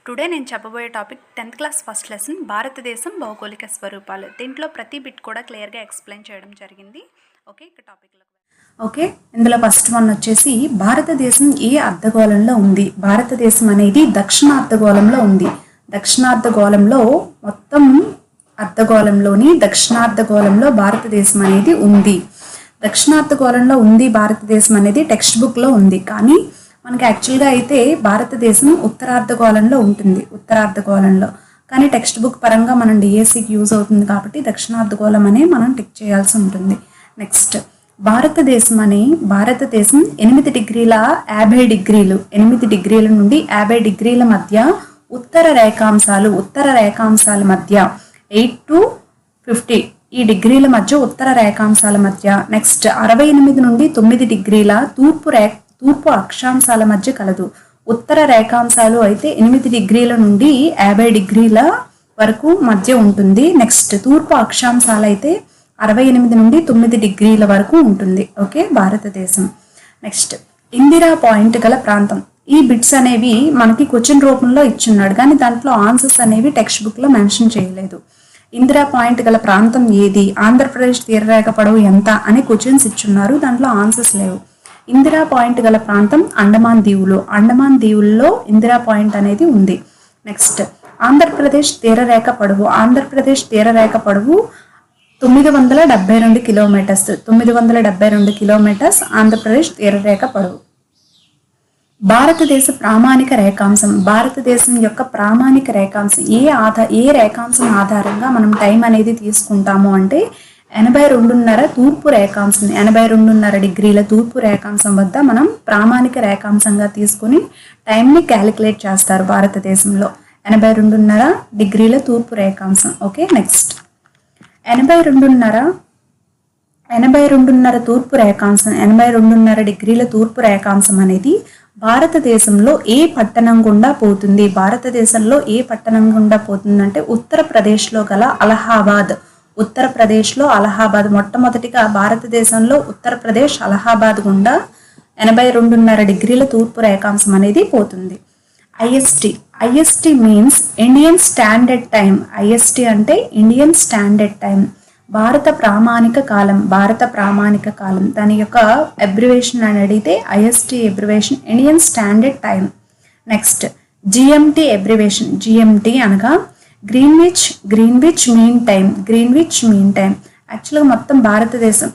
Today నేను చెప్పబోయే topic 10th class first lesson భారతదేశం భౌగోళిక స్వరూపాలు. దీంట్లో ప్రతి బిట్ కూడా క్లియర్గా ఎక్స్ప్లెయిన్ చేయడం జరిగింది. ఓకే, ఇక టాపిక్లో ఓకే, ఇందులో ఫస్ట్ వన్ వచ్చేసి భారతదేశం ఏ అర్ధగోళంలో ఉంది? భారతదేశం అనేది దక్షిణ అర్ధగోళంలో ఉంది. దక్షిణార్ధగోళంలో మొత్తం అర్ధగోళంలోని దక్షిణార్ధగోళంలో భారతదేశం అనేది ఉంది. దక్షిణార్ధగోళంలో ఉంది భారతదేశం అనేది టెక్స్ట్ బుక్లో ఉంది, కానీ మనకి యాక్చువల్గా అయితే భారతదేశం ఉత్తరార్ధగోళంలో ఉంటుంది. ఉత్తరార్ధగోళంలో కానీ టెక్స్ట్ బుక్ పరంగా మనం డిఎస్సికి యూజ్ అవుతుంది కాబట్టి దక్షిణార్ధగోళం అనే మనం టిక్ చేయాల్సి ఉంటుంది. నెక్స్ట్ భారతదేశం 8 డిగ్రీల 50 డిగ్రీలు 8 డిగ్రీల నుండి 50 డిగ్రీల మధ్య ఉత్తర రేఖాంశాల మధ్య 8 to 50 ఈ డిగ్రీల మధ్య ఉత్తర రేఖాంశాల మధ్య. నెక్స్ట్ 68 నుండి 9 డిగ్రీల తూర్పు అక్షాంశాల మధ్య కలదు. ఉత్తర రేఖాంశాలు అయితే 8 డిగ్రీల నుండి 50 డిగ్రీల వరకు మధ్య ఉంటుంది. నెక్స్ట్ తూర్పు అక్షాంశాలు అయితే 68 నుండి 9 డిగ్రీల వరకు ఉంటుంది. ఓకే, భారతదేశం. నెక్స్ట్ ఇందిరా పాయింట్ గల ప్రాంతం. ఈ బిట్స్ అనేవి మనకి క్వశ్చన్ రూపంలో ఇచ్చున్నాడు, కానీ దాంట్లో ఆన్సర్స్ అనేవి టెక్స్ట్ బుక్లో మెన్షన్ చేయలేదు. ఇందిరా పాయింట్ గల ప్రాంతం ఏది? ఆంధ్రప్రదేశ్ తీరరేఖ పొడవు ఎంత అని క్వశ్చన్స్ ఇచ్చున్నారు, దాంట్లో ఆన్సర్స్ లేవు. ఇందిరా పాయింట్ గల ప్రాంతం అండమాన్ దీవుల్లో ఇందిరా పాయింట్ అనేది ఉంది. నెక్స్ట్ ఆంధ్రప్రదేశ్ తీరరేఖ పొడవు 972 కిలోమీటర్స్. 972 కిలోమీటర్స్ ఆంధ్రప్రదేశ్ తీరరేఖ పొడవు. భారతదేశ ప్రామాణిక రేఖాంశం. భారతదేశం యొక్క ప్రామాణిక రేఖాంశం ఏ రేఖాంశం ఆధారంగా మనం టైం అనేది తీసుకుంటాము అంటే 82.5 తూర్పు రేఖాంశం. 82.5 డిగ్రీల తూర్పు రేఖాంశం వద్ద మనం ప్రామాణిక రేఖాంశంగా తీసుకుని టైంని క్యాలిక్యులేట్ చేస్తారు భారతదేశంలో. 82.5 డిగ్రీల తూర్పు రేఖాంశం. ఓకే, నెక్స్ట్ 82.5 తూర్పు రేఖాంశం 82.5 డిగ్రీల తూర్పు రేఖాంశం అనేది భారతదేశంలో ఏ పట్టణం గుండా పోతుంది? భారతదేశంలో ఏ పట్టణం గుండా పోతుందంటే ఉత్తరప్రదేశ్లో గల అలహాబాద్. ఉత్తరప్రదేశ్లో అలహాబాద్ మొట్టమొదటిగా భారతదేశంలో ఉత్తరప్రదేశ్ అలహాబాద్ గుండా 82.5 డిగ్రీల తూర్పు రేఖాంశం అనేది పోతుంది. IST means Indian standard time. IST అంటే ఇండియన్ స్టాండర్డ్ టైం, భారత ప్రామాణిక కాలం. దాని యొక్క అబ్రివేషన్ అని అడిగితే IST abbreviation Indian standard time. Next GMT abbreviation. GMT అనగా గ్రీన్విచ్ మీన్ టైం. యాక్చువల్గా మొత్తం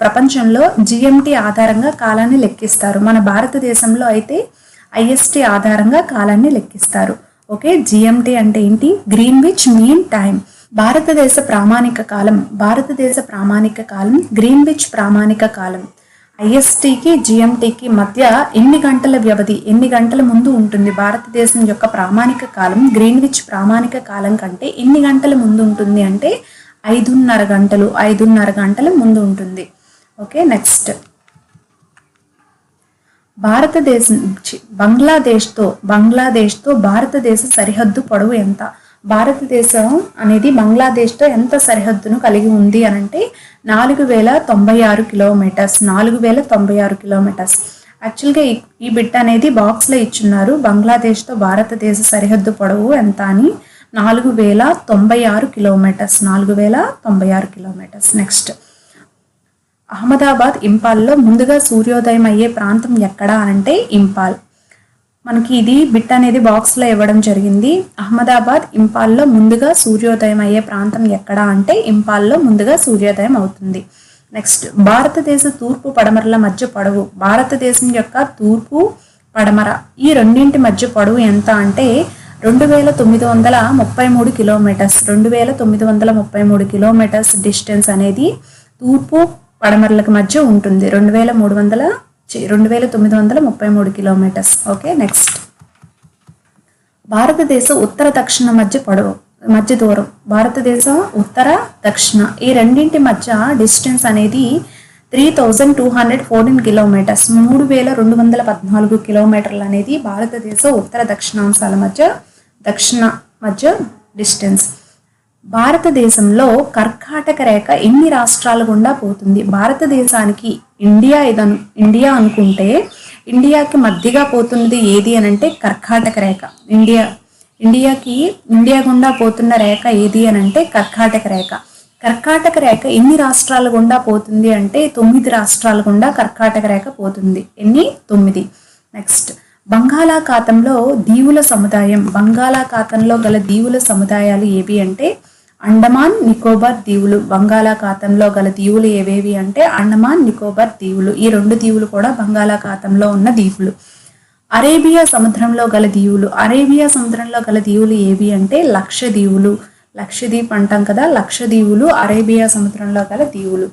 ప్రపంచంలో జిఎంటి ఆధారంగా కాలాన్ని లెక్కిస్తారు. మన భారతదేశంలో అయితే ఐఎస్టి ఆధారంగా కాలాన్ని లెక్కిస్తారు. ఓకే, జిఎంటి అంటే ఏంటి? Greenwich mean time. భారతదేశ ప్రామాణిక కాలం గ్రీన్విచ్ ప్రామాణిక కాలం. ఐఎస్టికి జిఎంటికి మధ్య ఎన్ని గంటల ముందు ఉంటుంది? భారతదేశం యొక్క ప్రామాణిక కాలం గ్రీన్విచ్ ప్రామాణిక కాలం కంటే ఎన్ని గంటల ముందు ఉంటుంది అంటే 5.5 గంటల ముందు ఉంటుంది. ఓకే, నెక్స్ట్ బంగ్లాదేశ్తో భారతదేశ సరిహద్దు పొడవు ఎంత? భారతదేశం అనేది బంగ్లాదేశ్తో ఎంత సరిహద్దును కలిగి ఉంది అనంటే 4096 కిలోమీటర్స్. 4096 కిలోమీటర్స్. యాక్చువల్గా ఈ బిట్ అనేది బాక్స్లో ఇచ్చున్నారు. బంగ్లాదేశ్తో భారతదేశ సరిహద్దు పొడవు ఎంత అని 4096 కిలోమీటర్స్. 4096 కిలోమీటర్స్. నెక్స్ట్ అహ్మదాబాద్ ఇంపాల్లో ముందుగా సూర్యోదయం అయ్యే ప్రాంతం ఎక్కడా అనంటే ఇంపాల్. మనకి ఇది బిట్ అనేది బాక్స్లో ఇవ్వడం జరిగింది. అహ్మదాబాద్ ఇంపాల్లో ముందుగా సూర్యోదయం అయ్యే ప్రాంతం ఎక్కడా అంటే ఇంపాల్లో ముందుగా సూర్యోదయం అవుతుంది. నెక్స్ట్ భారతదేశ తూర్పు పడమరల మధ్య పొడవు. భారతదేశం యొక్క తూర్పు పడమర ఈ రెండింటి మధ్య పొడవు ఎంత అంటే 2933 కిలోమీటర్స్. 2933 కిలోమీటర్స్ డిస్టెన్స్ అనేది తూర్పు పడమరలకు మధ్య ఉంటుంది. 2933 కిలోమీటర్స్. ఓకే, నెక్స్ట్ భారతదేశ ఉత్తర దక్షిణ మధ్య దూరం. భారతదేశం ఉత్తర దక్షిణ ఈ రెండింటి మధ్య డిస్టెన్స్ అనేది 3214 కిలోమీటర్స్. 3214 కిలోమీటర్లు అనేది భారతదేశ ఉత్తర దక్షిణాంశాల మధ్య డిస్టెన్స్. భారతదేశంలో కర్కాటక రేఖ ఎన్ని రాష్ట్రాల గుండా పోతుంది? భారతదేశానికి ఇండియా అనుకుంటే ఇండియాకి మధ్యగా పోతున్నది ఏది అని అంటే కర్కాటక రేఖ. ఇండియా గుండా పోతున్న రేఖ ఏది అని అంటే కర్కాటక రేఖ. కర్కాటక రేఖ ఎన్ని రాష్ట్రాల గుండా పోతుంది అంటే 9 రాష్ట్రాల గుండా కర్కాటక రేఖ పోతుంది. ఎన్ని? 9. నెక్స్ట్, బంగాళాఖాతంలో దీవుల సముదాయం. బంగాళాఖాతంలో గల దీవుల సముదాయాలు ఏవి అంటే అండమాన్ నికోబార్ దీవులు. బంగాళాఖాతంలో గల దీవులు ఏవేవి అంటే అండమాన్ నికోబార్ దీవులు. ఈ 2 దీవులు కూడా బంగాళాఖాతంలో ఉన్న దీవులు. అరేబియా సముద్రంలో గల దీవులు. అరేబియా సముద్రంలో గల దీవులు ఏవి అంటే లక్షద్వీపులు. లక్షద్వీప్ అంటాం కదా, లక్షద్వీపులు అరేబియా సముద్రంలో గల దీవులు.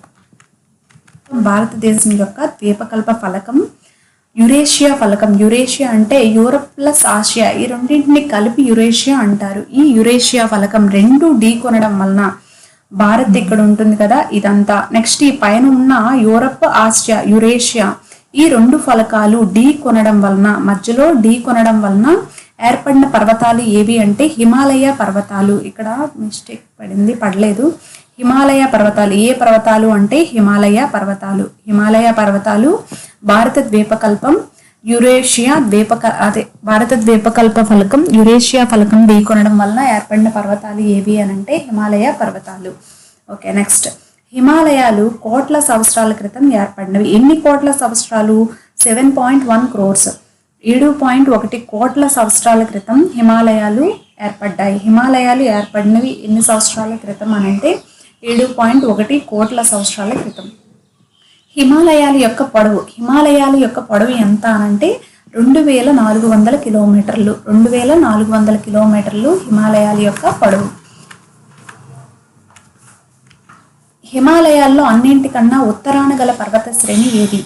భారతదేశం యొక్క ద్వీపకల్ప ఫలకం యురేషియా ఫలకం. యురేషియా అంటే యూరప్ ప్లస్ ఆసియా, ఈ రెండింటిని కలిపి యురేషియా అంటారు. ఈ యురేషియా ఫలకం 2 ఢీ కొనడం వలన భారత్ ఇక్కడ ఉంటుంది కదా ఇదంతా. నెక్స్ట్, ఈ పైన ఉన్న యూరప్, ఆసియా, యురేషియా ఈ 2 ఫలకాలు ఢీ కొనడం వలన, మధ్యలో ఢీ కొనడం వలన ఏర్పడిన పర్వతాలు ఏవి అంటే హిమాలయ పర్వతాలు. ఇక్కడ మిస్టేక్ పడలేదు. హిమాలయ పర్వతాలు. ఏ పర్వతాలు అంటే హిమాలయ పర్వతాలు. హిమాలయ పర్వతాలు భారత ద్వీపకల్పం యురేషియా భారత ద్వీపకల్ప ఫలకం యురేషియా ఫలకం ఢీ కొనడం వలన ఏర్పడిన పర్వతాలు ఏవి అని అంటే హిమాలయ పర్వతాలు. ఓకే, నెక్స్ట్, హిమాలయాలు కోట్ల సంవత్సరాల క్రితం ఏర్పడినవి. ఎన్ని కోట్ల సంవత్సరాలు? 7.1 crores. 7.1 కోట్ల సంవత్సరాల క్రితం హిమాలయాలు ఏర్పడ్డాయి. హిమాలయాలు ఏర్పడినవి ఎన్ని సంవత్సరాల క్రితం అని అంటే 7.1 కోట్ల సంవత్సరాల క్రితం. హిమాలయాల యొక్క పొడవు. హిమాలయాల యొక్క పొడవు ఎంత అనంటే 2400 కిలోమీటర్లు. 2400 కిలోమీటర్లు హిమాలయాల యొక్క పొడవు. హిమాలయాల్లో అన్నింటికన్నా ఉత్తరాన గల పర్వత శ్రేణి ఏది?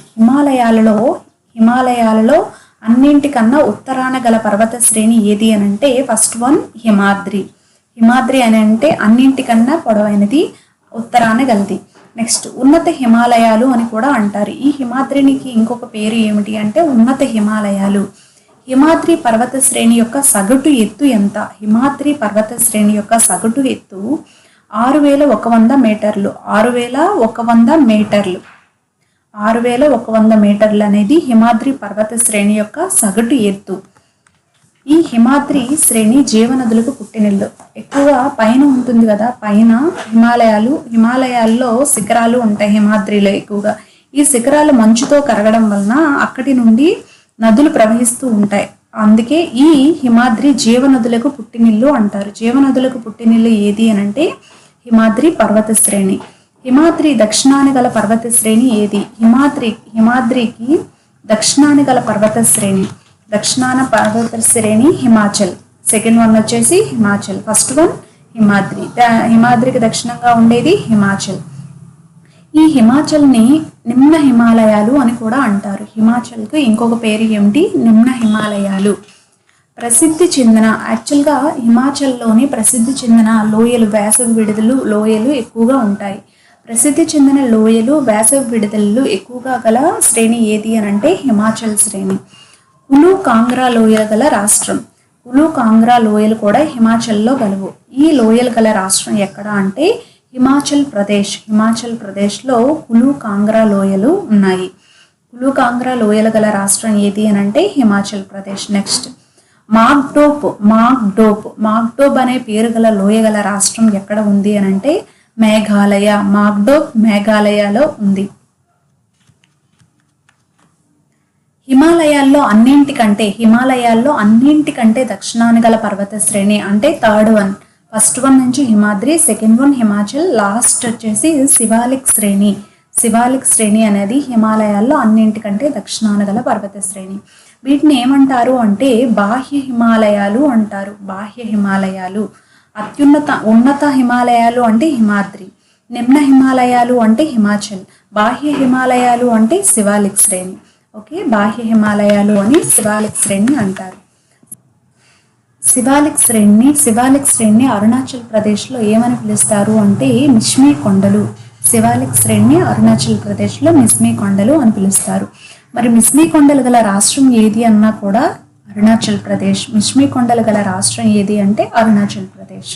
హిమాలయాలలో అన్నింటికన్నా ఉత్తరాన గల పర్వత శ్రేణి ఏది అని అంటే ఫస్ట్ వన్ హిమాద్రి. హిమాద్రి అని అంటే అన్నింటికన్నా పొడవైనది, ఉత్తరాన గలది. నెక్స్ట్, ఉన్నత హిమాలయాలు అని కూడా అంటారు. ఈ హిమాద్రికి ఇంకొక పేరు ఏమిటి అంటే ఉన్నత హిమాలయాలు. హిమాద్రి పర్వత శ్రేణి యొక్క సగటు ఎత్తు ఎంత? హిమాద్రి పర్వత శ్రేణి యొక్క సగటు ఎత్తు 6100 మీటర్లు. 6100 మీటర్లు. 6100 మీటర్లు అనేది హిమాద్రి పర్వత శ్రేణి యొక్క సగటు ఎత్తు. ఈ హిమాద్రి శ్రేణి జీవనదులకు పుట్టినిల్లు. ఎక్కువగా పైన ఉంటుంది కదా, పైన హిమాలయాల్లో శిఖరాలు ఉంటాయి. హిమాద్రిలో ఎక్కువగా ఈ శిఖరాలు మంచుతో కరగడం వలన అక్కడి నుండి నదులు ప్రవహిస్తూ ఉంటాయి. అందుకే ఈ హిమాద్రి జీవనదులకు పుట్టినిల్లు అంటారు. జీవనదులకు పుట్టినిల్లు ఏది అని అంటే హిమాద్రి పర్వత శ్రేణి. హిమాద్రి దక్షిణాన గల పర్వత శ్రేణి ఏది? హిమాద్రికి దక్షిణాన గల పర్వత శ్రేణి. దక్షిణాన పర్వత శ్రేణి హిమాచల్. సెకండ్ వన్ వచ్చేసి హిమాచల్. First one Himadri. హిమాద్రికి దక్షిణంగా ఉండేది హిమాచల్. ఈ హిమాచల్ని నిమ్న హిమాలయాలు అని కూడా అంటారు. హిమాచల్కి ఇంకొక పేరు ఏమిటి? నిమ్న హిమాలయాలు. ప్రసిద్ధి చెందిన యాక్చువల్గా హిమాచల్లోని ప్రసిద్ధి చెందిన లోయలు, వేసవి విడుదలు లోయలు ఎక్కువగా ఉంటాయి. ప్రసిద్ధి చెందిన లోయలు, వేసవి విడుదలలు ఎక్కువగా గల శ్రేణి ఏది అని అంటే హిమాచల్ శ్రేణి. కులు కాంగ్రా లోయలు గల రాష్ట్రం. కులు కాంగ్రా లోయలు కూడా హిమాచల్లో గలవు. ఈ లోయలు గల రాష్ట్రం ఎక్కడ అంటే హిమాచల్ ప్రదేశ్. హిమాచల్ ప్రదేశ్లో కులు కాంగ్రా లోయలు ఉన్నాయి. కులు కాంగ్రా లోయలు గల రాష్ట్రం ఏది అని అంటే హిమాచల్ ప్రదేశ్. నెక్స్ట్, మాగ్డోప్ అనే పేరు గల లోయ గల రాష్ట్రం ఎక్కడ ఉంది అని అంటే మేఘాలయ. మాగ్డోప్ మేఘాలయలో ఉంది. హిమాలయాల్లో అన్నింటికంటే దక్షిణాన గల పర్వత శ్రేణి అంటే థర్డ్ వన్. ఫస్ట్ వన్ నుంచి Himadri, second one Himachal, last వచ్చేసి శివాలిక్ శ్రేణి. శివాలిక్ శ్రేణి అనేది హిమాలయాల్లో అన్నింటికంటే దక్షిణాన గల పర్వత శ్రేణి. వీటిని ఏమంటారు అంటే బాహ్య హిమాలయాలు అంటారు. బాహ్య హిమాలయాలు. ఉన్నత హిమాలయాలు అంటే హిమాద్రి. నిమ్న హిమాలయాలు అంటే హిమాచల్. బాహ్య హిమాలయాలు అంటే శివాలిక్ శ్రేణి. ఓకే, బాహ్య హిమాలయాలు అని శివాలిక్ శ్రేణి అంటారు. శివాలిక్ శ్రేణిని అరుణాచల్ ప్రదేశ్లో ఏమని పిలుస్తారు అంటే మిస్మి కొండలు. శివాలిక్ శ్రేణిని అరుణాచల్ ప్రదేశ్లో మిస్మి కొండలు అని పిలుస్తారు. మరి మిస్మి కొండలు గల రాష్ట్రం ఏది అన్నా కూడా అరుణాచల్ ప్రదేశ్. మిస్మి కొండలు గల రాష్ట్రం ఏది అంటే అరుణాచల్ ప్రదేశ్.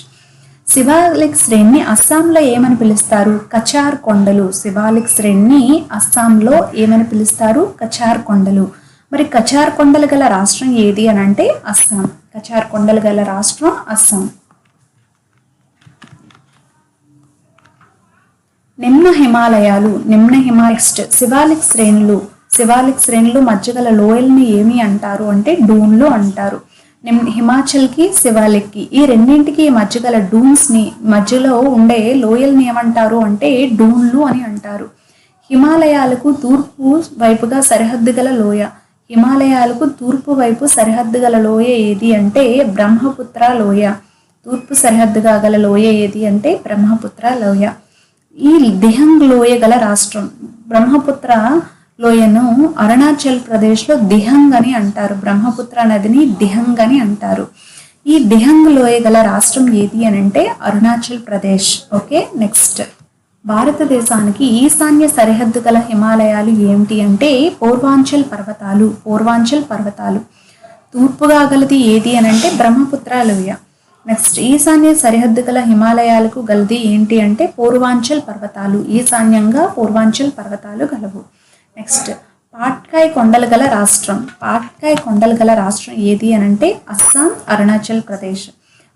శివాలిక్ శ్రేణిని అస్సాంలో ఏమని పిలుస్తారు? కచార్ కొండలు. శివాలిక్ శ్రేణిని అస్సాంలో ఏమని పిలుస్తారు? కచార్ కొండలు. మరి కచార్ కొండలు గల రాష్ట్రం ఏది అని అంటే అస్సాం. కచార్ కొండలు గల రాష్ట్రం అస్సాం. నిమ్న హిమాలయాలు శివాలిక్ శ్రేణులు మధ్య గల లోయల్ని ఏమి అంటారు అంటే డూన్లు అంటారు. హిమాచల్కి శివాలిక్కి ఈ రెండింటికి మధ్య గల డూన్స్ని మధ్యలో ఉండే లోయల్ని ఏమంటారు అంటే డూన్లు అని అంటారు. హిమాలయాలకు తూర్పు వైపుగా సరిహద్దు గల లోయ ఏది అంటే బ్రహ్మపుత్ర లోయ. తూర్పు సరిహద్దుగా గల లోయ ఏది అంటే బ్రహ్మపుత్ర లోయ. ఈ దిహంగ్ లోయ గల రాష్ట్రం. బ్రహ్మపుత్ర లోయను అరుణాచల్ ప్రదేశ్లో దిహంగ్ అని అంటారు. బ్రహ్మపుత్ర నదిని దిహంగ్ అని అంటారు. ఈ దిహంగ్ లోయ గల రాష్ట్రం ఏది అని అంటే అరుణాచల్ ప్రదేశ్. ఓకే, నెక్స్ట్ భారతదేశానికి ఈశాన్య సరిహద్దు గల హిమాలయాలు ఏమిటి అంటే పూర్వాంచల్ పర్వతాలు. తూర్పుగా గలది ఏది అని అంటే బ్రహ్మపుత్ర లోయ. నెక్స్ట్ ఈశాన్య సరిహద్దు గల హిమాలయాలకు గలది ఏంటి అంటే పూర్వాంచల్ పర్వతాలు. ఈశాన్యంగా పూర్వాంచల్ పర్వతాలు గలవు. నెక్స్ట్ పాట్కాయ్ కొండలు గల రాష్ట్రం ఏది అని అంటే అస్సాం, అరుణాచల్ ప్రదేశ్.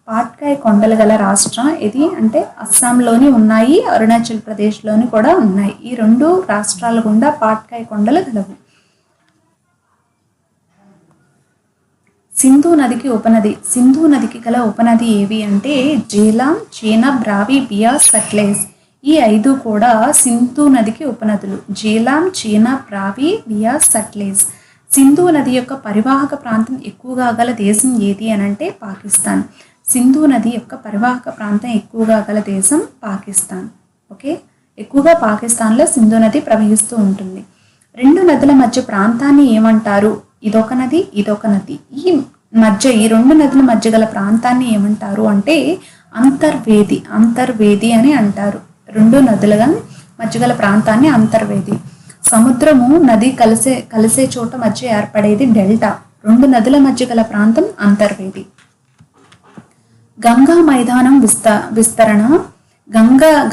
పాట్కాయ్ కొండలు గల రాష్ట్రం ఏది అంటే అస్సాంలోని ఉన్నాయి, అరుణాచల్ ప్రదేశ్లోని కూడా ఉన్నాయి. ఈ రెండు రాష్ట్రాల గుండా పాట్కాయ్ కొండలు గలవు. సింధు నదికి గల ఉపనది ఏవి అంటే జేలాం, చేనాబ్, రావి, బియాస్, సట్లెజ్. ఈ 5 కూడా సింధు నదికి ఉపనదులు. జేలాం, చేనాబ్, రావి, బియాస్, సట్లెజ్. సింధు నది యొక్క పరివాహక ప్రాంతం ఎక్కువగా గల దేశం ఏది అని అంటే పాకిస్తాన్. సింధు నది యొక్క పరివాహక ప్రాంతం ఎక్కువగా గల దేశం పాకిస్తాన్. ఓకే, ఎక్కువగా పాకిస్తాన్లో సింధు నది ప్రవహిస్తూ ఉంటుంది. 2 నదుల మధ్య ప్రాంతాన్ని ఏమంటారు? ఇదొక నది, ఇదొక నది. ఈ 2 నదుల మధ్య గల ప్రాంతాన్ని ఏమంటారు అంటే అంతర్వేది అని అంటారు. 2 నదుల మధ్య గల ప్రాంతాన్ని అంతర్వేది. సముద్రము నది కలిసే చోట మధ్య ఏర్పడేది డెల్టా. 2 నదుల మధ్య గల ప్రాంతం అంతర్వేది. గంగా మైదానం విస్తరణ.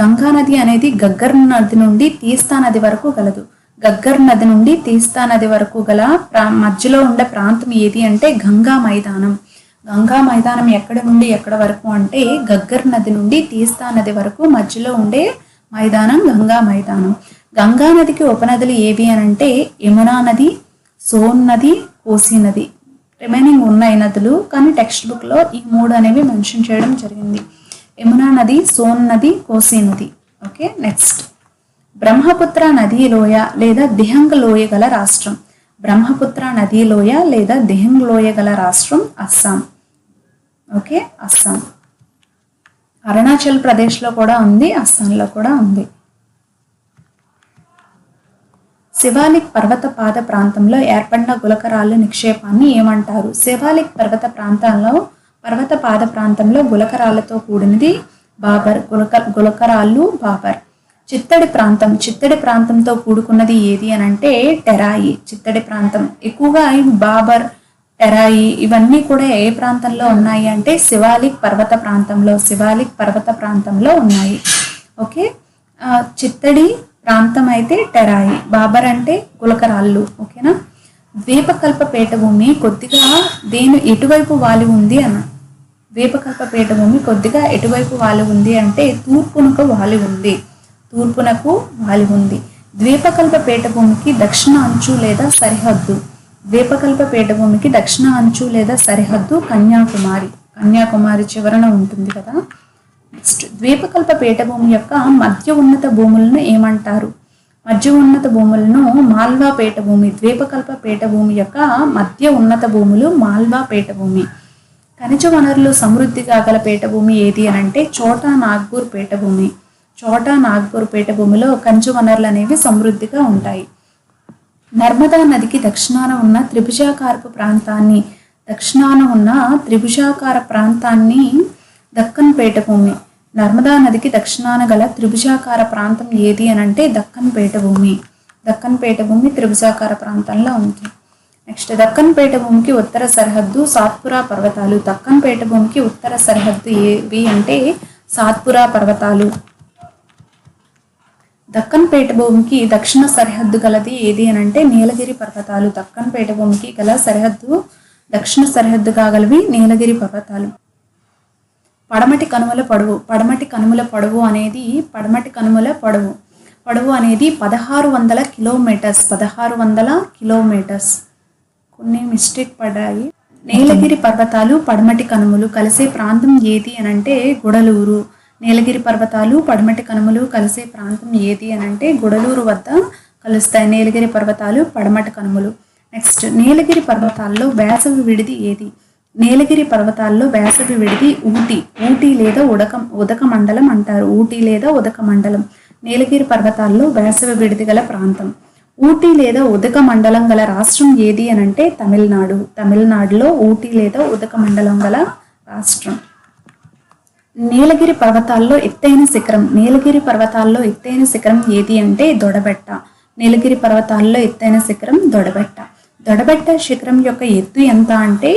గంగా నది అనేది గగ్గర్ నది నుండి తీస్తా నది వరకు గలదు. గగ్గర్ నది నుండి తీస్తా నది వరకు గల మధ్యలో ఉండే ప్రాంతం ఏది అంటే గంగా మైదానం. ఎక్కడి నుండి ఎక్కడ వరకు అంటే గగ్గర్ నది నుండి తీస్తా నది వరకు మధ్యలో ఉండే మైదానం గంగా మైదానం. గంగా నదికి ఉపనదులు ఏవి అని అంటే యమునా నది, సోన్ నది, కోసి నది. రిమైనింగ్ ఉన్నాయి నదులు, కానీ టెక్స్ట్ బుక్లో ఈ 3 అనేవి మెన్షన్ చేయడం జరిగింది. యమునా నది, సోన్ నది, కోసి నది. ఓకే, నెక్స్ట్ బ్రహ్మపుత్ర నదీ లోయ లేదా దిహంగ్ లోయ గల రాష్ట్రం. బ్రహ్మపుత్ర నదీ లోయ లేదా దిహంగ్ లోయ గల రాష్ట్రం అస్సాం. ఓకే, అస్సాం. అరుణాచల్ ప్రదేశ్లో కూడా ఉంది, అస్సాంలో కూడా ఉంది. శివాలిక్ పర్వత పాద ప్రాంతంలో ఏర్పడిన గులకరాళ్ళ నిక్షేపాన్ని ఏమంటారు? శివాలిక్ పర్వత పాద ప్రాంతంలో గులకరాళ్లతో కూడినది బాబర్. గులకరాళ్ళు బాబర్. చిత్తడి ప్రాంతంతో కూడుకున్నది ఏది అని అంటే టెరాయి. చిత్తడి ప్రాంతం ఎక్కువగా బాబర్, టెరాయి ఇవన్నీ కూడా ఏ ప్రాంతంలో ఉన్నాయి అంటే శివాలిక్ పర్వత ప్రాంతంలో ఉన్నాయి. ఓకే, చిత్తడి ప్రాంతం అయితే టెరాయి, బాబర్ అంటే గులకరాళ్ళు. ఓకేనా. ద్వీపకల్ప పీఠభూమి కొద్దిగా ఎటువైపు వాలి ఉంది అన్న. ద్వీపకల్ప భూమి కొద్దిగా ఎటువైపు వాలి ఉంది అంటే తూర్పునకు వాలి ఉంది. ద్వీపకల్ప పీఠభూమికి దక్షిణ అంచు లేదా సరిహద్దు కన్యాకుమారి చివరన ఉంటుంది కదా. నెక్స్ట్ ద్వీపకల్ప పీఠభూమి యొక్క మధ్య ఉన్నత భూములను ఏమంటారు? మధ్య ఉన్నత భూములను మాల్వా పీఠభూమి. ద్వీపకల్ప పీఠభూమి యొక్క మధ్య ఉన్నత భూములు మాల్వా పీఠభూమి. ఖనిజ వనరులు సమృద్ధిగా గల పీఠభూమి ఏది అని అంటే చోటా నాగ్పూర్ పీఠభూమిలో ఖనిజ వనరులు అనేవి సమృద్ధిగా ఉంటాయి. నర్మదా నదికి దక్షిణాన ఉన్న త్రిభుజాకార ప్రాంతాన్ని దక్కన్ పీఠభూమి. నర్మదా నదికి దక్షిణాన గల త్రిభుజాకార ప్రాంతం ఏది అని అంటే దక్కన్ పీఠభూమి. త్రిభుజాకార ప్రాంతంలో ఉంది. నెక్స్ట్ దక్కన్ పీఠభూమికి ఉత్తర సరిహద్దు సాత్పురా పర్వతాలు. దక్కన్ పీఠభూమికి ఉత్తర సరిహద్దు ఏవి అంటే సాత్పురా పర్వతాలు. దక్కన్ పీఠభూమికి దక్షిణ సరిహద్దు గలది ఏది అని అంటే నీలగిరి పర్వతాలు. దక్కన్ పీఠభూమికి గల సరిహద్దు దక్షిణ సరిహద్దుగా గలవి నీలగిరి పర్వతాలు. పడమటి కనుమల పొడవు. పడమటి కనుమల పొడవు అనేది 1600 కిలోమీటర్స్. 1600 కిలోమీటర్స్. కొన్ని మిస్టేక్ పడ్డాయి. నీలగిరి పర్వతాలు పడమటి కనుమలు కలిసే ప్రాంతం ఏది అనంటే గుడలూరు. నీలగిరి పర్వతాలు పడమటి కనుమలు కలిసే ప్రాంతం ఏది అనంటే గుడలూరు వద్ద కలుస్తాయి నీలగిరి పర్వతాలు పడమటి కనుమలు. నెక్స్ట్, నీలగిరి పర్వతాల్లో వేసవి విడిది ఏది? నీలగిరి పర్వతాల్లో వేసవి విడిది ఊటీ లేదా ఉదక మండలం అంటారు. ఊటీ లేదా ఉదక మండలం నీలగిరి పర్వతాల్లో వేసవి విడిది గల ప్రాంతం. ఊటీ లేదా ఉదక మండలం గల రాష్ట్రం ఏది అనంటే తమిళనాడు. తమిళనాడులో ఊటీ లేదా ఉదక మండలం గల రాష్ట్రం. నీలగిరి పర్వతాల్లో ఎత్తైన శిఖరం. నీలగిరి పర్వతాల్లో ఎత్తైన శిఖరం ఏది అంటే దొడబెట్ట. నీలగిరి పర్వతాల్లో ఎత్తైన శిఖరం దొడబెట్ట. దొడబెట్ట శిఖరం యొక్క ఎత్తు ఎంత అంటే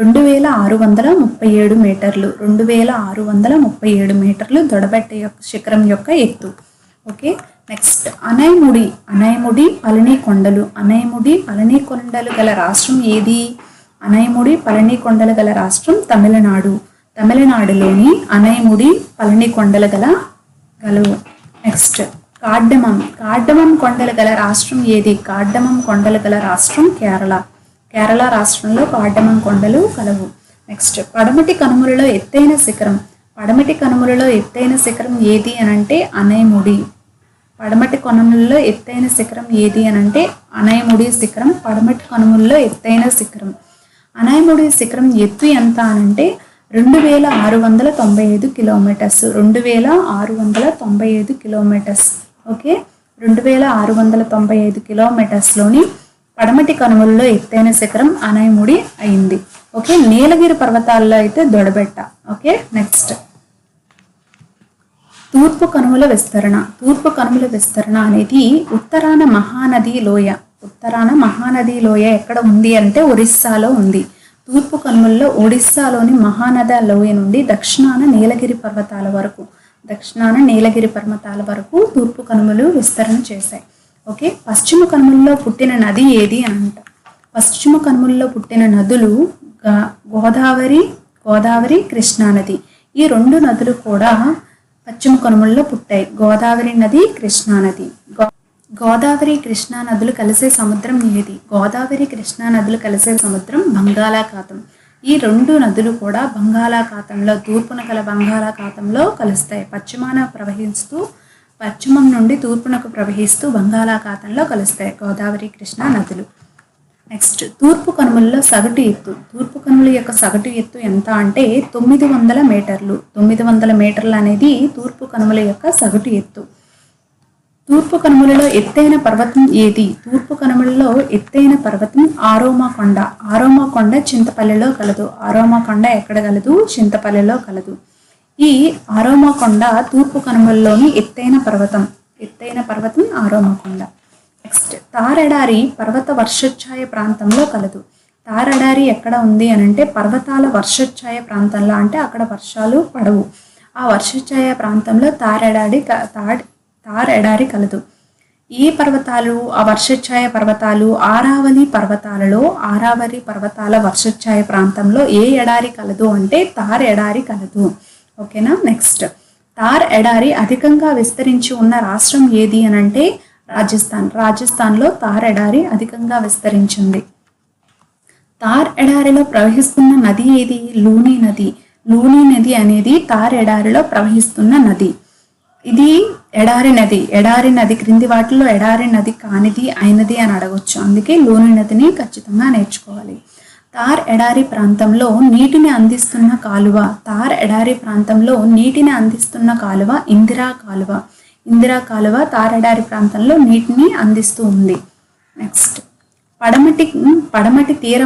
2637 మీటర్లు. 2637 మీటర్లు దొడబెట్ట యొక్క శిఖరం యొక్క ఎత్తు. ఓకే. నెక్స్ట్, అనైముడి పళని కొండలు. అనైముడి పళని కొండలు గల రాష్ట్రం ఏది? అనైముడి పళని కొండలు గల రాష్ట్రం తమిళనాడు. తమిళనాడులోని అనైముడి పళని కొండలు గలవు. నెక్స్ట్, కార్డమం కొండలు గల రాష్ట్రం ఏది? కార్డమం కొండలు గల రాష్ట్రం కేరళ. కేరళ రాష్ట్రంలో కార్డమం కొండలు కలవు. నెక్స్ట్, పడమటి కనుమలలో ఎత్తైన శిఖరం. పడమటి కనుమలలో ఎత్తైన శిఖరం ఏది అనంటే అనైముడి. పడమటి కనుమలలో ఎత్తైన శిఖరం ఏది అనంటే అనైముడి శిఖరం పడమటి కనుమలలో ఎత్తైన శిఖరం. అనైముడి శిఖరం ఎత్తు ఎంత అనంటే 2695 కిలోమీటర్స్. 2695 కిలోమీటర్స్. ఓకే. 2695 కిలోమీటర్స్లోని పడమటి కనుమలలో ఎత్తైన శిఖరం అనైముడి అయింది. ఓకే. నీలగిరి పర్వతాల్లో అయితే దొడబెట్ట. ఓకే. నెక్స్ట్, తూర్పు కనుమల విస్తరణ. తూర్పు కనుమల విస్తరణ అనేది ఉత్తరాన మహానది లోయ. ఉత్తరాన మహానది లోయ ఎక్కడ ఉంది అంటే ఒరిస్సాలో ఉంది. తూర్పు కనుమల్లో ఒడిస్సాలోని మహానద లోయ నుండి దక్షిణాన నీలగిరి పర్వతాల వరకు తూర్పు కనుమలు విస్తరణ చేశాయి. ఓకే. పశ్చిమ కనుమల్లో పుట్టిన నది ఏది అని అంట. పశ్చిమ కనుమల్లో పుట్టిన నదులు గోదావరి కృష్ణానది. ఈ రెండు నదులు కూడా పశ్చిమ కనుమల్లో పుట్టాయి. గోదావరి నది, కృష్ణానది. గోదావరి కృష్ణా నదులు కలిసే సముద్రం ఏది? గోదావరి కృష్ణా నదులు కలిసే సముద్రం బంగాళాఖాతం. ఈ రెండు నదులు కూడా బంగాళాఖాతంలో, తూర్పున గల బంగాళాఖాతంలో కలుస్తాయి. పశ్చిమం నుండి తూర్పునకు ప్రవహిస్తూ బంగాళాఖాతంలో కలుస్తాయి గోదావరి కృష్ణా నదులు. నెక్స్ట్, తూర్పు కనుమల్లో సగటు ఎత్తు. తూర్పు కనుమల యొక్క సగటు ఎత్తు ఎంత అంటే 900 మీటర్లు. 900 మీటర్లు అనేది తూర్పు కనుమల యొక్క సగటు ఎత్తు. తూర్పు కనుమలలో ఎత్తైన పర్వతం ఏది? తూర్పు కనుమలలో ఎత్తైన పర్వతం ఆరోమాకొండ. ఆరోమాకొండ చింతపల్లిలో కలదు. ఆరోమాకొండ ఎక్కడ కలదు? చింతపల్లిలో కలదు. ఈ ఆరోమాకొండ తూర్పు కనుమలలోని ఎత్తైన పర్వతం ఆరోమాకొండ. నెక్స్ట్, తారెడారి పర్వత వర్షఛాయ ప్రాంతంలో కలదు. తారెడారి ఎక్కడ ఉంది అనంటే పర్వతాల వర్షఛాయ ప్రాంతంలో, అంటే అక్కడ వర్షాలు పడవు. ఆ వర్షఛాయ ప్రాంతంలో తారెడారి కలదు. ఈ పర్వతాలు, ఆ వర్షఛాయ పర్వతాలు ఆరావళి పర్వతాల వర్షఛాయ ప్రాంతంలో ఏ ఎడారి కలదు అంటే తార్ ఎడారి కలదు. ఓకేనా. నెక్స్ట్, తార్ ఎడారి అధికంగా విస్తరించి ఉన్న రాష్ట్రం ఏది అనంటే రాజస్థాన్లో తార్ ఎడారి అధికంగా విస్తరించింది. తార్ ఎడారిలో ప్రవహిస్తున్న నది ఏది? లూని నది. లూని నది అనేది తార్ ఎడారిలో ప్రవహిస్తున్న నది. ఇది ఎడారి నది క్రింది వాటిలో ఎడారి నది కానిది అయినది అని అడగొచ్చు. అందుకే లూని నదిని ఖచ్చితంగా నేర్చుకోవాలి. తార్ ఎడారి ప్రాంతంలో నీటిని అందిస్తున్న కాలువ ఇందిరా కాలువ తార్ ఎడారి ప్రాంతంలో నీటిని అందిస్తూ ఉంది. నెక్స్ట్, పడమటి తీర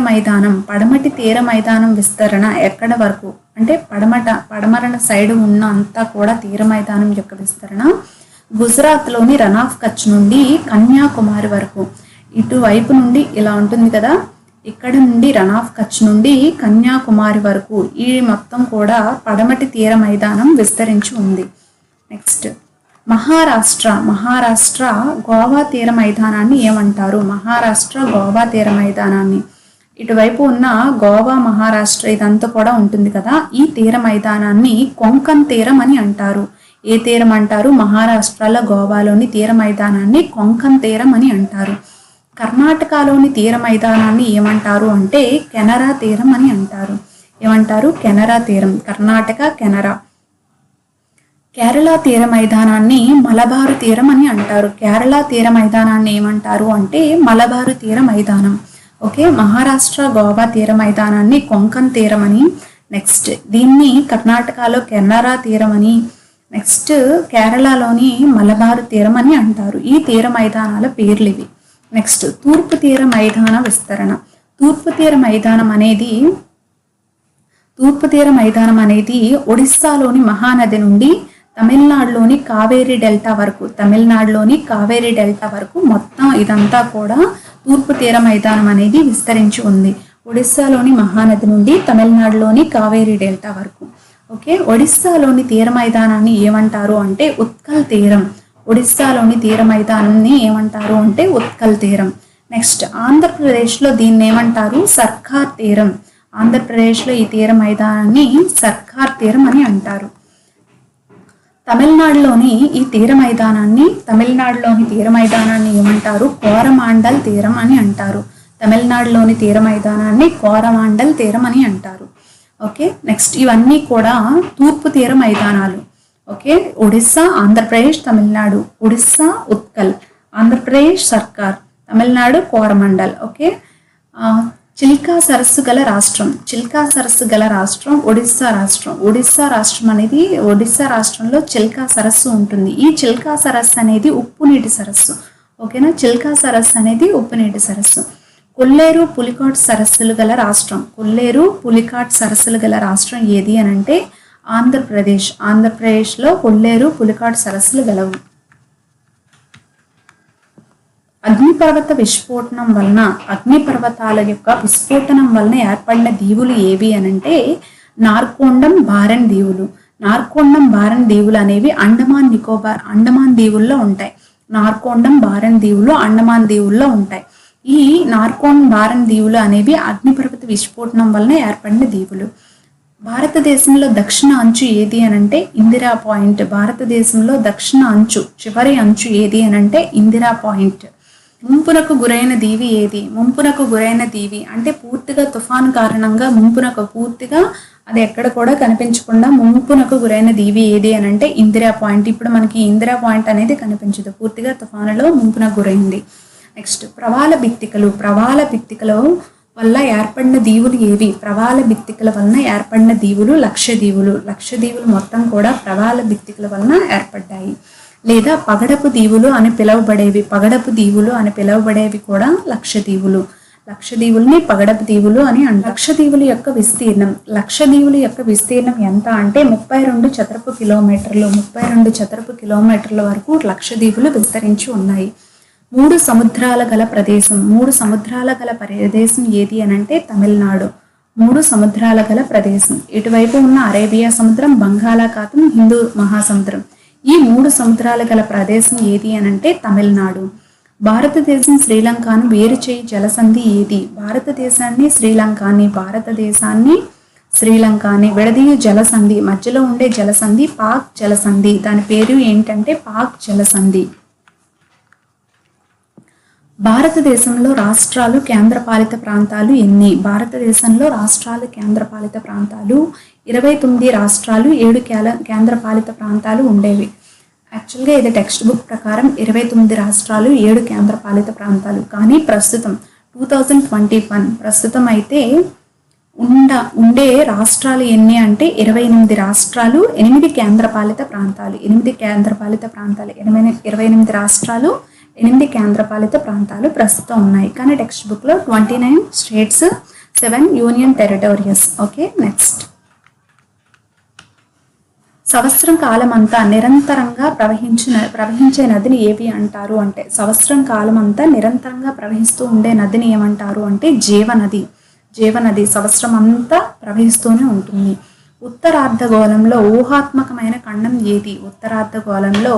మైదానం విస్తరణ ఎక్కడ వరకు అంటే పడమరణ సైడ్ ఉన్న అంతా కూడా తీర మైదానం యొక్క విస్తరణ గుజరాత్లోని రన్ ఆఫ్ కచ్ నుండి కన్యాకుమారి వరకు. ఇటువైపు నుండి ఇలా ఉంటుంది కదా, ఇక్కడ నుండి రన్ ఆఫ్ కచ్ నుండి కన్యాకుమారి వరకు ఈ మొత్తం కూడా పడమటి తీర మైదానం విస్తరించి ఉంది. నెక్స్ట్, మహారాష్ట్ర గోవా తీర మైదానాన్ని ఏమంటారు? మహారాష్ట్ర గోవా తీర మైదానాన్ని ఇటువైపు ఉన్న గోవా, మహారాష్ట్ర ఇదంతా కూడా ఉంటుంది కదా, ఈ తీర మైదానాన్ని కొంకన్ తీరం అని అంటారు. ఏ తీరం అంటారు? మహారాష్ట్రలో గోవాలోని తీర మైదానాన్ని కొంకన్ తీరం అని అంటారు. కర్ణాటకలోని తీర మైదానాన్ని ఏమంటారు అంటే కెనరా తీరం అని అంటారు. ఏమంటారు? కెనరా తీరం. కర్ణాటక, కెనరా. కేరళ తీర మైదానాన్ని మలబారు తీరం అని అంటారు. కేరళ తీర మైదానాన్ని ఏమంటారు అంటే మలబారు తీర మైదానం. ఓకే, మహారాష్ట్ర, గోవా తీర మైదానాన్ని కొంకన్ తీరం అని, నెక్స్ట్ దీన్ని కర్ణాటకలో కెనరా తీరం అని, నెక్స్ట్ కేరళలోని మలబారు తీరం అని అంటారు. ఈ తీర మైదానాల పేర్లు ఇవి. నెక్స్ట్ తూర్పు తీర మైదాన విస్తరణ. తూర్పు తీర మైదానం అనేది ఒడిస్సాలోని మహానది నుండి తమిళనాడులోని కావేరీ డెల్టా వరకు మొత్తం ఇదంతా కూడా తూర్పు తీర మైదానం అనేది విస్తరించి ఉంది. ఒడిస్సాలోని మహానది నుండి తమిళనాడులోని కావేరీ డెల్టా వరకు. ఓకే, ఒడిస్సాలోని తీర మైదానాన్ని ఏమంటారు అంటే ఉత్కల్ తీరం. ఒడిస్సాలోని తీర మైదానాన్ని ఏమంటారు అంటే ఉత్కల్ తీరం. నెక్స్ట్ ఆంధ్రప్రదేశ్లో దీన్ని ఏమంటారు? సర్కార్ తీరం. ఆంధ్రప్రదేశ్లో ఈ తీర మైదానాన్ని సర్కార్ తీరం అని అంటారు. తమిళనాడులోని తీర మైదానాన్ని ఏమంటారు? కోరమాండల్ తీరం అని అంటారు. తమిళనాడులోని తీర మైదానాన్ని కోరమాండల్ తీరం అని అంటారు. ఓకే, నెక్స్ట్ ఇవన్నీ కూడా తూర్పు తీర మైదానాలు. ఓకే, ఒడిస్సా, ఆంధ్రప్రదేశ్, తమిళనాడు. ఒడిస్సా ఉత్కల్, ఆంధ్రప్రదేశ్ సర్కార్, తమిళనాడు కోరమండల్. ఓకే, చిల్కా సరస్సు గల రాష్ట్రం ఒడిస్సా రాష్ట్రం. ఒడిస్సా రాష్ట్రంలో చిల్కా సరస్సు ఉంటుంది. ఈ చిల్కా సరస్సు అనేది ఉప్పు నీటి సరస్సు. ఓకేనా, చిల్కా సరస్సు అనేది ఉప్పు నీటి సరస్సు. కొల్లేరు, పులికాట్ సరస్సులు గల రాష్ట్రం ఏది అని అంటే ఆంధ్రప్రదేశ్. ఆంధ్రప్రదేశ్లో కొల్లేరు, పులికాట్ సరస్సులు గలవు. అగ్నిపర్వతాల యొక్క విస్ఫోటనం వలన ఏర్పడిన దీవులు ఏవి అనంటే నార్కోండం, బారెన్ దీవులు. నార్కోండం, బారెన్ దీవులు అనేవి అండమాన్ దీవుల్లో ఉంటాయి. నార్కోండం, బారెన్ దీవులు అండమాన్ దీవుల్లో ఉంటాయి. ఈ నార్కోండం, బారెన్ దీవులు అనేవి అగ్నిపర్వత విస్ఫోటనం వలన ఏర్పడిన దీవులు. భారతదేశంలో దక్షిణ అంచు ఏది అనంటే ఇందిరా పాయింట్. భారతదేశంలో దక్షిణ అంచు, చివరి అంచు ఏది అనంటే ఇందిరా పాయింట్. ముంపునకు గురైన దీవి ఏది? ముంపునకు గురైన దీవి అంటే పూర్తిగా తుఫాను కారణంగా పూర్తిగా అది ఎక్కడ కూడా కనిపించకుండా ముంపునకు గురైన దీవి ఏది అని అంటే ఇందిరా పాయింట్. ఇప్పుడు మనకి ఇందిరా పాయింట్ అనేది కనిపించదు, పూర్తిగా తుఫానులో ముంపునకు గురైంది. నెక్స్ట్ ప్రవాల బిత్తికల వల్ల ఏర్పడిన దీవులు ఏవి? ప్రవాల బిత్తికల వలన ఏర్పడిన దీవులు లక్షద్వీపులు. లక్షద్వీపులు మొత్తం కూడా ప్రవాల బిత్తికల వలన ఏర్పడ్డాయి. లేదా పగడపు దీవులు అని పిలువబడేవి కూడా లక్షద్వీపులు. లక్షద్వీపుల్ని పగడపు దీవులు అని అంటారు. లక్షద్వీపుల యొక్క విస్తీర్ణం ఎంత అంటే 32 చదరపు కిలోమీటర్ల వరకు లక్షద్వీపులు విస్తరించి ఉన్నాయి. మూడు సముద్రాల గల ప్రదేశం ఏది అనంటే తమిళనాడు. మూడు సముద్రాల గల ప్రదేశం. ఇటువైపు ఉన్న అరేబియా సముద్రం, బంగాళాఖాతం, హిందూ మహాసముద్రం. ఈ మూడు సముద్రాల గల ప్రదేశం ఏది అనంటే తమిళనాడు. భారతదేశం శ్రీలంకను వేరు చేయి జలసంధి ఏది? భారతదేశాన్ని శ్రీలంకని విడదీయు జలసంధి, మధ్యలో ఉండే జలసంధి పాక్ జలసంధి. దాని పేరు ఏంటంటే పాక్ జలసంధి. భారతదేశంలో రాష్ట్రాలు, కేంద్రపాలిత ప్రాంతాలు ఎన్ని? భారతదేశంలో రాష్ట్రాలు, కేంద్రపాలిత ప్రాంతాలు 29 రాష్ట్రాలు, 7 కేంద్రపాలిత ప్రాంతాలు ఉండేవి. యాక్చువల్గా ఇది టెక్స్ట్ బుక్ ప్రకారం 29 రాష్ట్రాలు, 7 కేంద్రపాలిత ప్రాంతాలు. కానీ ప్రస్తుతం 2021 ప్రస్తుతం అయితే ఉండే రాష్ట్రాలు ఎన్ని అంటే 28 రాష్ట్రాలు, 8 కేంద్రపాలిత ప్రాంతాలు. 28 రాష్ట్రాలు, 8 కేంద్రపాలిత ప్రాంతాలు ప్రస్తుతం ఉన్నాయి. కానీ టెక్స్ట్ బుక్లో 29 states, 7 union territories. Okay, next సంవత్సరం కాలమంతా నిరంతరంగా ప్రవహించే నదిని ఏవి అంటారు అంటే సంవత్సరం కాలమంతా నిరంతరంగా ప్రవహిస్తూ ఉండే నదిని ఏమంటారు అంటే జీవనది సంవత్సరం అంతా ప్రవహిస్తూనే ఉంటుంది. ఉత్తరార్ధగోళంలో ఊహాత్మకమైన ఖండం ఏది? ఉత్తరార్ధగోళంలో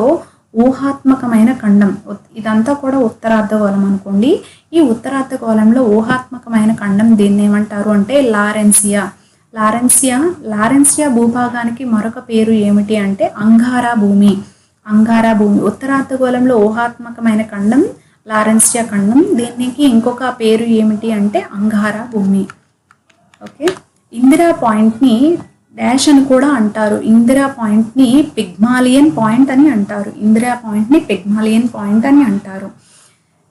ఊహాత్మకమైన ఖండం. ఇదంతా కూడా ఉత్తరార్ధగోళం అనుకోండి. ఈ ఉత్తరార్ధగోళంలో ఊహాత్మకమైన ఖండం దీన్ని ఏమంటారు అంటే లారెన్సియా. లారెన్సియా భూభాగానికి మరొక పేరు ఏమిటి అంటే అంగారా భూమి. ఉత్తరార్ధగోళంలో ఊహాత్మకమైన ఖండం లారెన్సియా ఖండం. దీనికి ఇంకొక పేరు ఏమిటి అంటే అంగారా భూమి. ఓకే, ఇందిరా పాయింట్ని డాష్ అని కూడా అంటారు. ఇందిరా పాయింట్ని పిగ్మాలియన్ పాయింట్ అని అంటారు.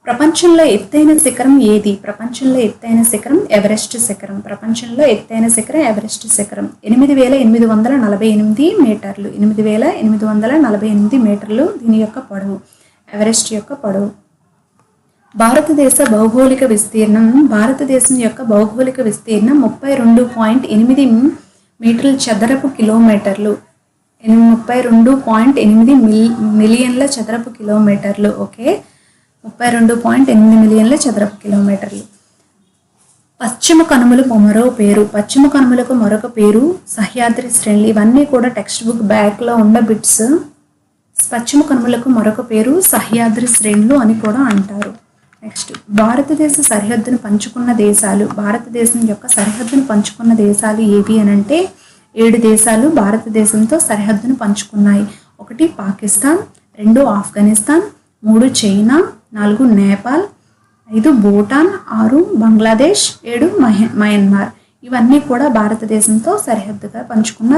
ప్రపంచంలో ఎత్తైన శిఖరం ఏది? ప్రపంచంలో ఎత్తైన శిఖరం ఎవరెస్ట్ శిఖరం. 8848 మీటర్లు. 8848 మీటర్లు దీని యొక్క పొడవు, ఎవరెస్ట్ యొక్క పొడవు. భారతదేశం యొక్క భౌగోళిక విస్తీర్ణం 32.8 మీటర్ల చదరపు కిలోమీటర్లు. 32.8 మిలియన్ల చదరపు కిలోమీటర్లు. ఓకే, 32.8 మిలియన్ల చదరపు కిలోమీటర్లు. పశ్చిమ కనుమలకు మరొక పేరు సహ్యాద్రి శ్రేణులు. ఇవన్నీ కూడా టెక్స్ట్ బుక్ బ్యాక్లో ఉన్న బిట్స్. పశ్చిమ కనుమలకు మరొక పేరు సహ్యాద్రి శ్రేణులు అని కూడా అంటారు. నెక్స్ట్, భారతదేశం యొక్క సరిహద్దును పంచుకున్న దేశాలు ఏవి అని అంటే 7 దేశాలు భారతదేశంతో సరిహద్దును పంచుకున్నాయి. 1 పాకిస్తాన్, 2 ఆఫ్ఘనిస్తాన్, 3 చైనా, 4 నేపాల్, 5 భూటాన్, 6 బంగ్లాదేశ్, 7 మయన్మార్. ఇవన్నీ కూడా భారతదేశంతో సరిహద్దుగా పంచుకున్న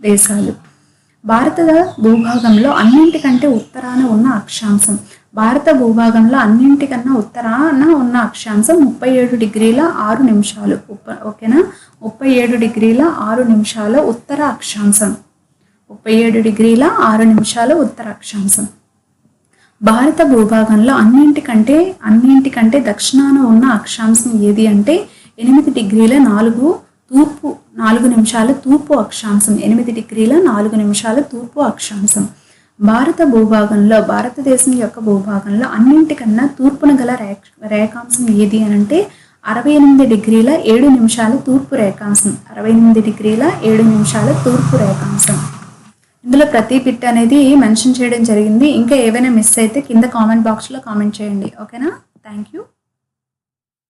దేశాలు. భారత భూభాగంలో అన్నింటికంటే ఉత్తరాన ఉన్న అక్షాంశం. భారత భూభాగంలో అన్నింటికన్నా ఉత్తరాన ఉన్న అక్షాంశం 37 డిగ్రీల 6 నిమిషాలు. ఓకేనా, 37 డిగ్రీల 6 నిమిషాల ఉత్తర అక్షాంశం. 37 డిగ్రీల 6 నిమిషాల ఉత్తర అక్షాంశం. భారత భూభాగంలో అన్నింటికంటే దక్షిణాన ఉన్న అక్షాంశం ఏది అంటే 8 డిగ్రీల 4 నిమిషాల తూర్పు అక్షాంశం. 8 డిగ్రీల 4 నిమిషాల తూర్పు అక్షాంశం. భారతదేశం యొక్క భూభాగంలో అన్నింటికన్నా తూర్పున గల రేఖాంశం ఏది అని అంటే 68 డిగ్రీల 7 నిమిషాల తూర్పు రేఖాంశం. 68 డిగ్రీల 7 నిమిషాల తూర్పు రేఖాంశం. ఇందులో ప్రతి బిట్ అనేది మెన్షన్ చేయడం జరిగింది. ఇంకా ఏవైనా మిస్ అయితే కింద కామెంట్ బాక్స్లో కామెంట్ చేయండి. ఓకేనా, థ్యాంక్ యూ.